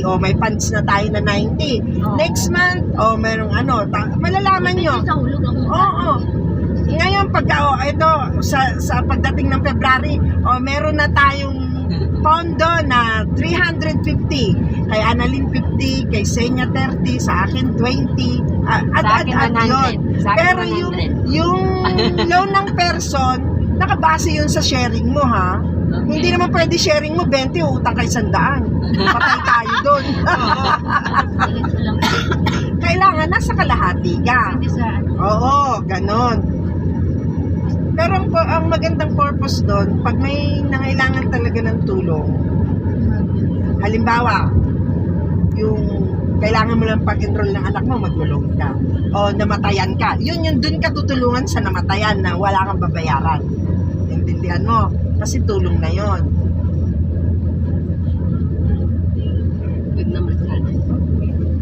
o may funds na tayo na 90. Oo. Next month, o merong ano, malalaman nyo. Sa hulog ako. Oo. Ngayon, pag ito, sa pagdating ng February, meron na tayong pondo na 350. Kay Annalyn 50, kay Senya 30, sa akin 20. Sa akin 100. Sa akin Pero 100. yung loan ng person, nakabase yun sa sharing mo, ha? Hindi naman pwede sharing mo 20, utang kay 100. Patay tayo doon. Kailangan nasa kalahati ka. Hindi sa Oo, ganon. Pero ang magandang purpose doon, pag may nangailangan talaga ng tulong, halimbawa, yung kailangan mo lang pag-enroll ng anak mo, mag-loan ka. O namatayan ka. Yun dun ka tutulungan sa namatayan na wala kang babayaran. Intindihan mo? Kasi tulong na yon. Good naman sana.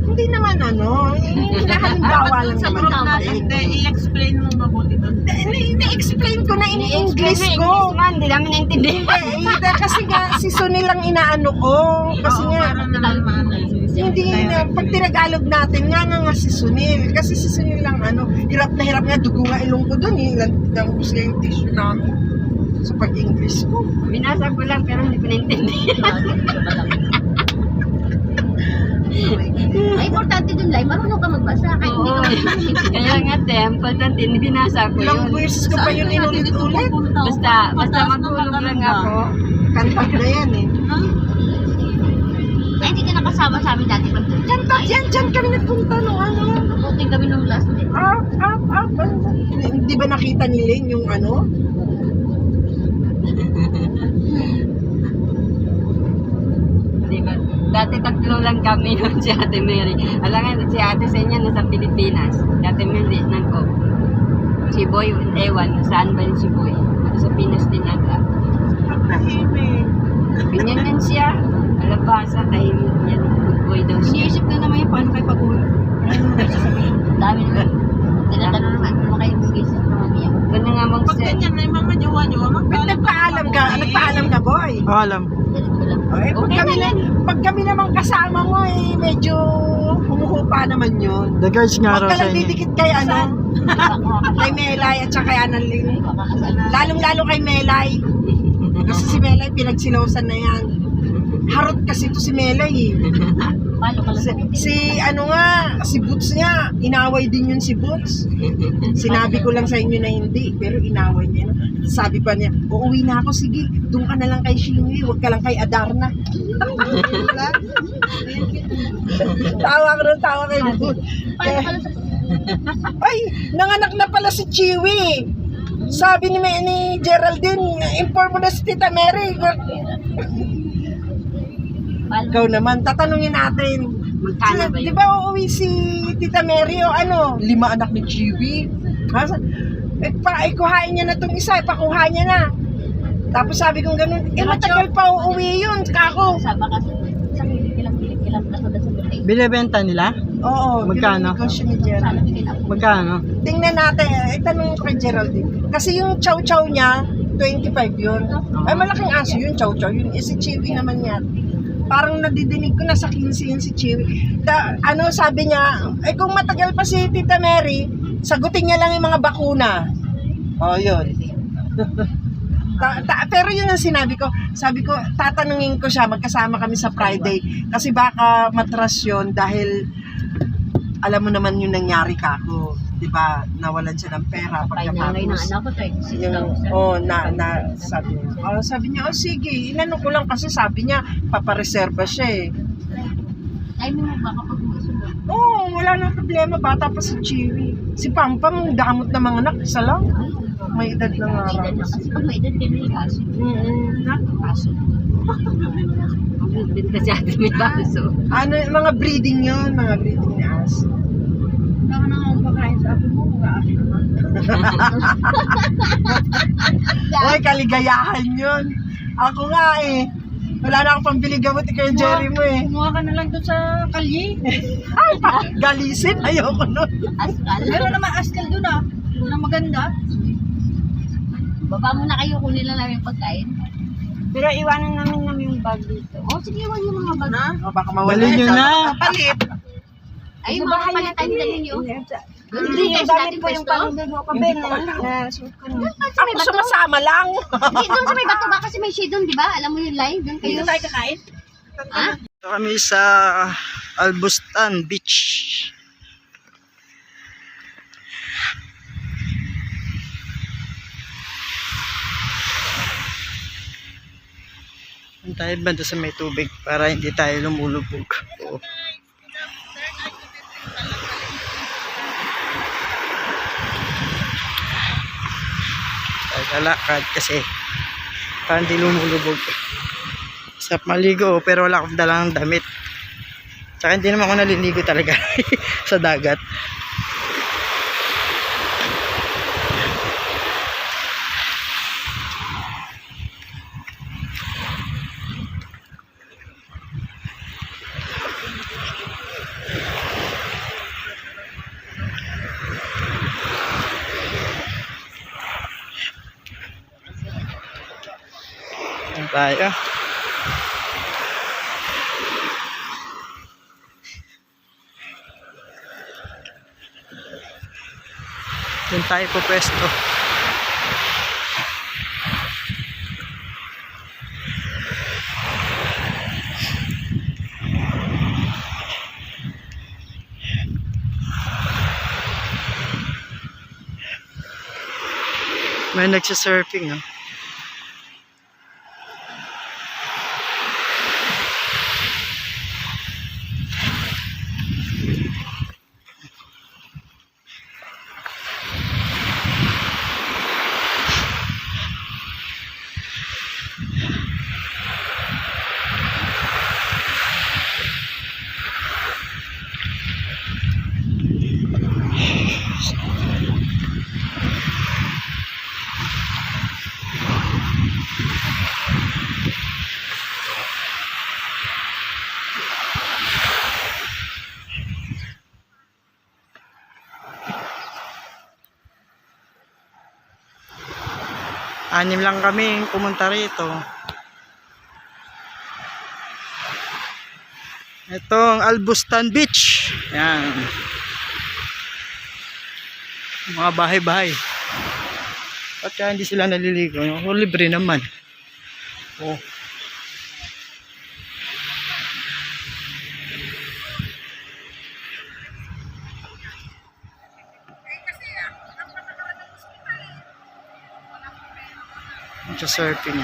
Hindi naman hinahalimbawa lang naman natin. Hindi, i-explain mo mabuti doon. Ini-explain ko na in-English ko. Hindi namin naintindihan. Hindi, kasi nga si Sunil lang inaano ko. Kasi Oo, nga, para nalaman. hindi na, pag tinagalog natin, nga si Sunil. Kasi si Sunil lang hirap na hirap nga, dugo nga ilong ko dun. Lang gusto yung tissue namin. Sa pag-English ko. Binasa ko lang pero hindi ko naintindihan. Ay, importante dun, Lai. Marunong ka magbasa. Kahit hindi ka magbasa. Kaya nga, important din. Binasa ko Ilang yun. beses ko pa yun inulit-ulit. Basta magulog lang ako. Kantat na yan eh. Ay, hindi ka nakasama sa amin dati. Kantat yan, dyan kami nagpunta nung Buting kami nung last day. Up. Di ba nakita ni Lane yung Diba? Dati tatlo lang kami nun si Ate Mary. Alam nga, si Ate Senya nasa Pilipinas. Si Ate Mary nako. Si Boy, ewan, saan ba yun si Boy? Sa Pinas din ata. Tahimik. Ganyan din siya. Alabasa, tahimik yan. Good boy daw siya. Iniisip na naman yung paano kayo pag-uwi. Dami naman. Tinatanong naman kung kayo mag-isip na mamiyak. Ganun nga Pag mag-set. ganyan na yung mga jowa-jowa, magkano Nagpaalam ka, boy. Alam. Pag kami naman kasama mo medyo humuhupa naman yun. The guards nga Huwag raw ka sa lang inyo. didikit kay kay Melay at saka kay Annalyn. Lalong-lalo kay Melay. Kasi si Melay pinagsilosan na yan. Harot kasi to si Melay eh. Paano ka lang? Si Boots nga, inaway din yun si Boots. Sinabi ko lang sa inyo na hindi, pero inaway niya. Sabi pa niya, uuwi na ako, sige, doon ka na lang kay Shinwi, huwag ka lang kay Adarna. tawa kay Boots. Paano ka lang sa... Ay, nanganak na pala si Chiwi. Sabi ni Geraldine, inform mo na si Tita Mary. Ikaw naman, tatanungin natin. Magkano ba Di yun? ba uuwi si Tita Mary o 5 anak ni Chiwi? Kuhain niya na itong isa, pakuha niya na. Tapos sabi kong ganun, matagal pa uuwi yun, kako. Saba kasi. Isang kilang kaso na sa birthday. Binibenta nila? Oo, Magkano? negosyo ni Gerald. Sana bigyan ako. Magkano? Tingnan natin, tanong ko kay Geraldine. Kasi yung chow-chow niya, 25 yun. Ay, malaking aso yun, chow-chow yun. Si Chiwi naman yan. Parang nadidinig ko na sa 15 yun si Chiwi. Sabi niya, kung matagal pa si Tita Mary, sagutin niya lang yung mga bakuna. Yun. Pero yun ang sinabi ko. Sabi ko, tatanungin ko siya, magkasama kami sa Friday. Kasi baka matras yun dahil alam mo naman yung nangyari kako. Diba, nawalan siya ng pera Ay, nanay ng anak ko, 36,000. sabi niya, sige, inano ko lang kasi sabi niya, papareserva siya eh. Ay, mo ba kapag masusunod? Wala nang problema, bata pa si Chiwi. Si Pampang, damot na mga anak, isa lang. May edad na nga May edad na raw. kasi. Pag may edad, din may aso. Aso. Binta si Ate may baso. Mga breeding yun, mga breeding ni aso. Kaya na nga pagkain sa apo mo, mag-aso naman. Uy, kaligayahan yun. Ako nga eh. Wala na akong pambili gamot kay Jerry mo eh. Kumuha ka na lang doon sa kalye. Ay, galisin. Ayoko nun. Askal. Meron naman askel doon na maganda. Baba muna kayo, kunin lang namin yung pagkain. Pero iwanan namin yung bag dito. Oh, sige, wag yung mga bag. Na? O, baka mawala. Dali nyo na. Palit. Ay, yung mga palitan dali nyo. Hindi, yung gamit ko yung panubig mo pa, Ben. Na, suot ko na. Ako sumasama lang. Hindi, doon sa may bato ba? Kasi may shade doon, di ba? Alam mo yung line? Doon kayo. Tayo kakain? Ha? Ito kami sa Albustan Beach. Tayo banda sa may tubig para hindi tayo lumulubog. Oo. Tayo lalakad kasi para hindi lumulubog. Sarap maligo pero wala akong dalang damit. Tsaka hindi naman ako naliligo talaga sa dagat. Ayan tayo. Doon tayo po pwesto. May nagsisurfing, no? Anim lang kami pumunta rito. Itong Albustan Beach. Yan. Mga bahay-bahay. At kaya hindi sila naliligo. O, libre naman. Oh. Surfing. Ito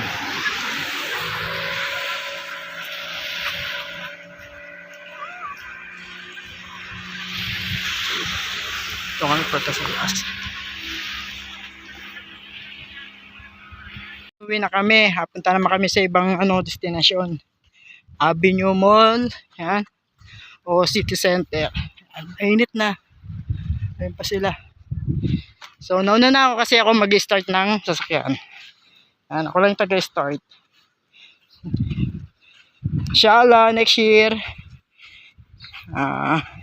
kami punta sa taas. Uwi na kami. Punta naman kami sa ibang destinasyon. Avenue Mall. Yan. O City Center. Mainit na. Ayun pa sila. So nauna na ako kasi ako mag-start ng sasakyan. Yan, ako lang taga-start. Inshallah, next year,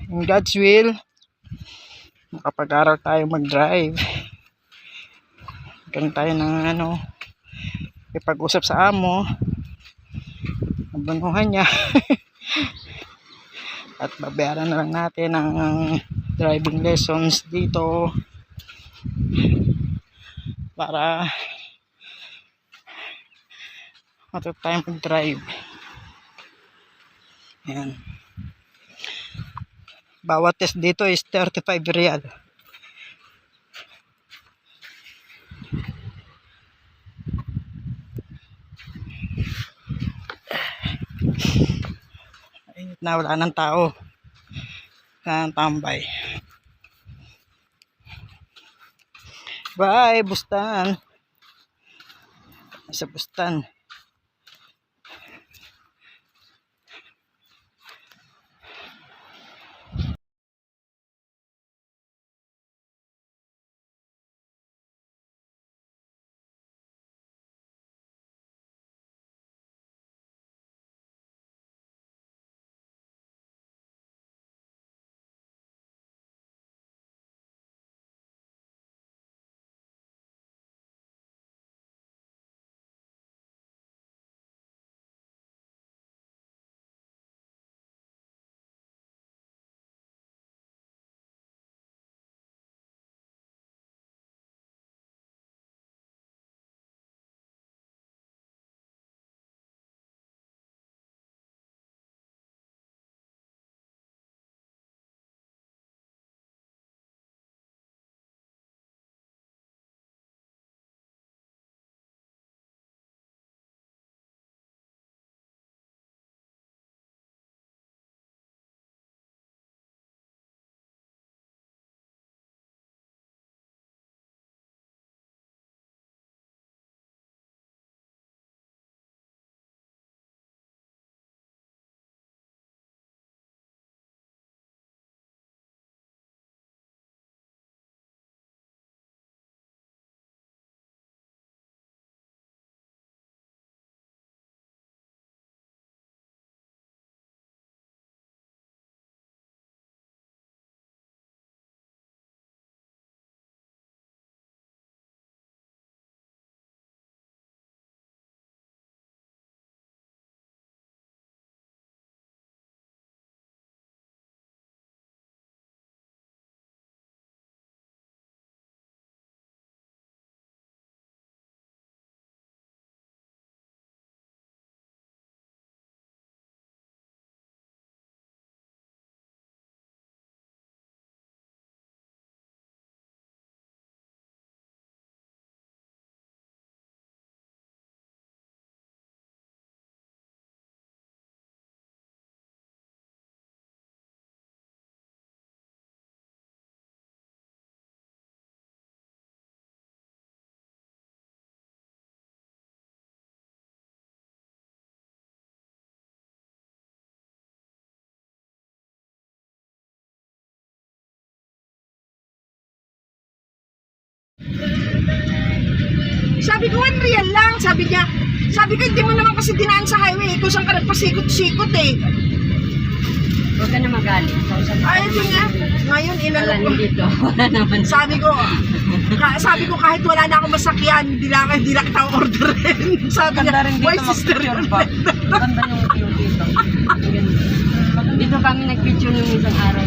in God's will, makapag-aral tayo mag-drive. Ganun tayo ng ipag-usap sa amo. Nabunuhan niya. At babayaran na lang natin ang driving lessons dito. Para matuto tayong mag-drive. Ayan. Bawat test dito is 35 real. Ayun na, wala ng tao. Wala ng tambay. Bye, Bustan. Sa Bustan. Sabi ko, 1 real lang. Sabi ko, hindi mo naman kasi dinaan sa highway. Kung saan ka nagpasikot-sikot eh. Huwag ka na magalit. Ay, hindi nga. Ngayon, Wala inano ko. dito. Wala naman. Sabi ko kahit wala na akong masakyan, hindi na kita orderin. Sabi niya, why sister yun? Maganda yung view dito. Dito kami nagpicture nung isang araw.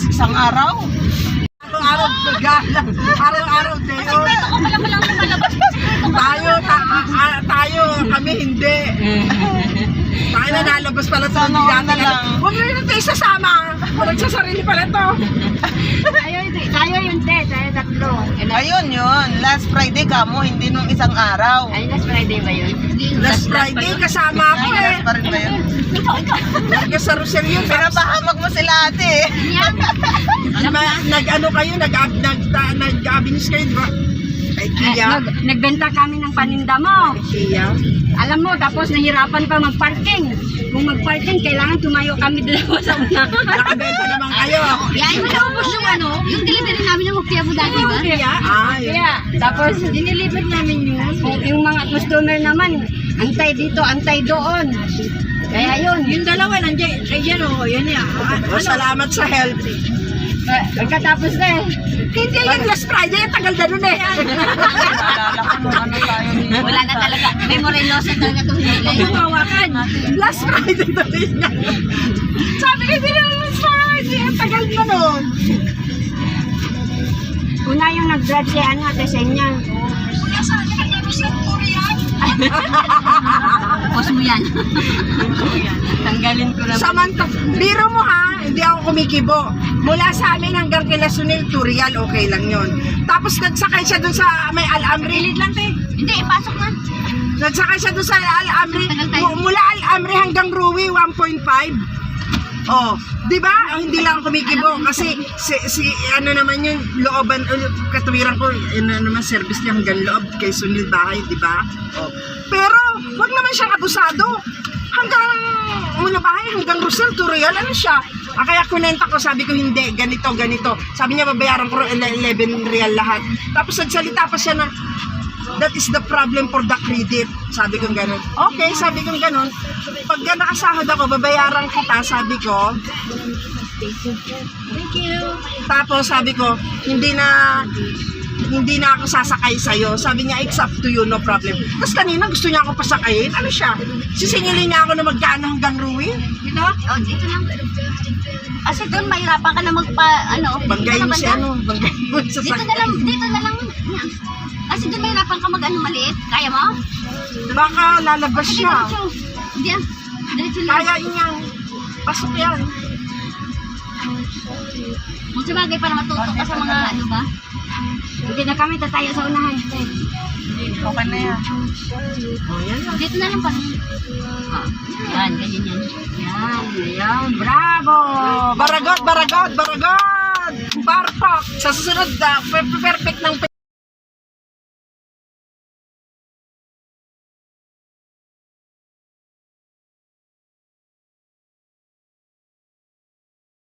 Isang araw? Araw-araw gagala. Araw-araw day off. Ako pala palang lumalabas. Tayo, kami hindi. Tayo na nalabas pala ito. Sana all na lang. Huwag na rin tayo sasama. Nagsasarili pala to. Tayo yun, te. Tayo tatlo. Ayun yun. Last Friday ka mo, hindi nung isang araw. Ay, last Friday ba yun? Last Friday, kasama ako eh. Last pa rin ba yun? Lagi sa Rosario. Pinapahamak mo sila ate eh. Nag-ano kayo, nag-avenues kayo, di ba? Ay, Kia. Nagbenta kami ng paninda mo. Kia. Alam mo, tapos nahirapan pa mag-parking. Kung mag-parking, kailangan tumayo kami dalawa sa una. Nakabenta naman kayo. Yan, naubos yung yung delivery namin ng Muktia mo dati, ba? Ay, Kaya, tapos dinilipat namin yung mga customer naman, antay dito, antay doon. Kaya yun. Yung dalawa nandiyan, yan o, yan yan. salamat sa help. Pagkatapos na eh. Hindi yung last Friday, tagal na nun eh. Alala ko nung ano tayo dito. Wala na talaga. Memory loss na talaga itong nilay. Hawakan. Last Friday na rin. Sabi ko, hindi na last Friday. Ang tagal na nun. Una yung nag-drive si Ate Senya. Pause mo yan. Tanggalin ko na. Samantha, biro mo ha, hindi ako kumikibo. Mula sa amin hanggang kila Sunil Turial, okay lang yon. Tapos nagsakay siya dun sa may Al-Amri. Lang, te. Hindi, ipasok na. Nagsakay siya dun sa Al-Amri. Mula Al-Amri hanggang Rui, 1.5. Oh, 'di ba? Hindi lang kumikibo kasi si ano naman yung looban katuwiran ko, ano naman service niya hanggang loob kay Sunil Bahay, 'di ba? Oh. Pero wag naman siyang abusado. Hanggang muna bahay, hanggang Rosel Turial, ano siya? Kaya kunenta ko, sabi ko hindi, ganito. Sabi niya babayaran ko 11 real lahat. Tapos nagsalita pa siya na that is the problem for the credit. Sabi ko gano'n. Okay, sabi ko gano'n. Pag nakasahod ako, babayaran kita, sabi ko. Thank you. Tapos sabi ko, hindi na ako sasakay sa'yo. Sabi niya, it's up to you, no problem. Tapos kanina gusto niya ako pasakayin. Ano siya? Sisingilin niya ako na magkano hanggang Rui? Dito? Oh, dito lang. Kasi doon mahirapan ka na Banggay mo si ano? Banggay mo sa Dito na lang. Kasi doon mahirapan ka maliit. Kaya mo? Baka lalabas siya. Hindi ah. Diretso lang. Kaya niyang pasok yan. Kung sabagay para matuto ka sa mga ano ba? Hindi na kami tatayo sa unahan. Okay na yan. Dito na lang pa. Yan, ganyan yan. Yan. Bravo! Baragot! Parpak! Sa susunod, perfect ng